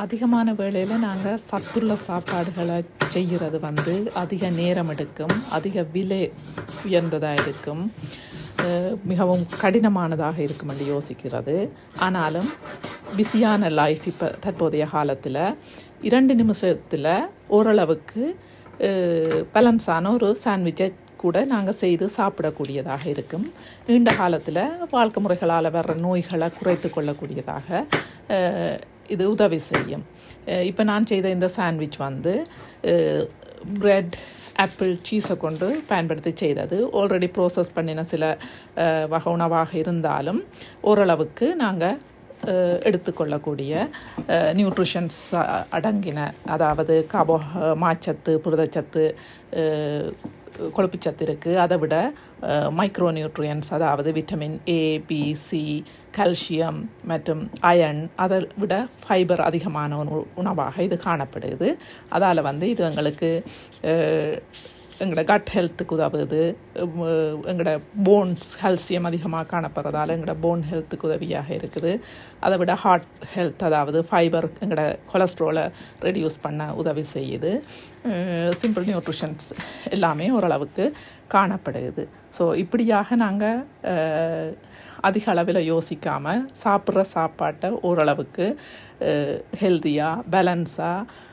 அதிகமான வேளையில் நாங்கள் சத்துள்ள சாப்பாடுகளை செய்கிறது அதிக நேரம் எடுக்கும், அதிக விலை உயர்ந்ததாக இருக்கும், மிகவும் கடினமானதாக இருக்கும் என்று யோசிக்கிறது. ஆனாலும் பிஸியான லைஃப் இப்போ தற்போதைய காலத்தில் 2 நிமிஷத்தில் ஓரளவுக்கு பேலன்ஸான ஒரு சாண்ட்விச்சை கூட நாங்கள் செய்து சாப்பிடக்கூடியதாக இருக்கும். நீண்ட காலத்தில் வாழ்க்கை முறைகளால் வர்ற நோய்களை குறைத்து கொள்ளக்கூடியதாக இது உதவி செய்யும். இப்போ நான் செய்த இந்த சாண்ட்விச் பிரெட், ஆப்பிள், சீஸை கொண்டு பயன்படுத்தி செய்தது. ஆல்ரெடி ப்ரோசஸ் பண்ணின சில வகை உணவாக இருந்தாலும் ஓரளவுக்கு நாங்கள் எடுத்துக்கொள்ளக்கூடிய நியூட்ரிஷன்ஸ் அடங்கின, அதாவது மாச்சத்து, புரதச்சத்து, கொழுப்புச்சத்து இருக்குது. அதை விட மைக்ரோ நியூட்ரியன்ஸ், அதாவது vitamin A, B, C, calcium மற்றும் அயர்ன், அதை விட ஃபைபர் அதிகமான உணவாக இது காணப்படுது. அதால் இது எங்களுக்கு எங்களோட கட் ஹெல்த்துக்கு உதவுது. எங்களோட போன்ஸ் கால்சியம் அதிகமாக காணப்படுறதால எங்களோட போன் ஹெல்த்துக்கு உதவியாக இருக்குது. அதை விட ஹார்ட் ஹெல்த், அதாவது ஃபைபர் எங்களோட கொலஸ்ட்ரோலை ரெடியூஸ் பண்ண உதவி செய்யுது. சிம்பிள் நியூட்ரிஷன்ஸ் எல்லாமே ஓரளவுக்கு காணப்படுது. ஸோ இப்படியாக நாங்கள் அதிக அளவில் யோசிக்காமல் சாப்பிட்ற சாப்பாட்டை ஓரளவுக்கு ஹெல்த்தியாக பேலன்ஸாக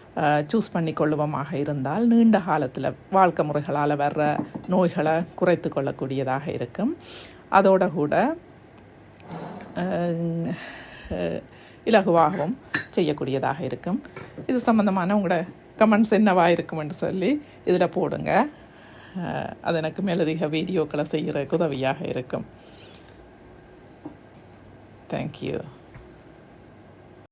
சூஸ் பண்ணி கொள்ளுவமாக இருந்தால் நீண்ட காலத்தில் வாழ்க்கை முறைகளால் வர்ற நோய்களை குறைத்து கொள்ளக்கூடியதாக இருக்கும். அதோட கூட இலகுவாகவும் செய்யக்கூடியதாக இருக்கும். இது சம்பந்தமான உங்களோட கமெண்ட்ஸ் என்னவாக இருக்குமென்று சொல்லி இதில் போடுங்க. அது எனக்கு மேலதிக வீடியோக்களை செய்கிறதுக்கு உதவியாக இருக்கும். தேங்க்யூ.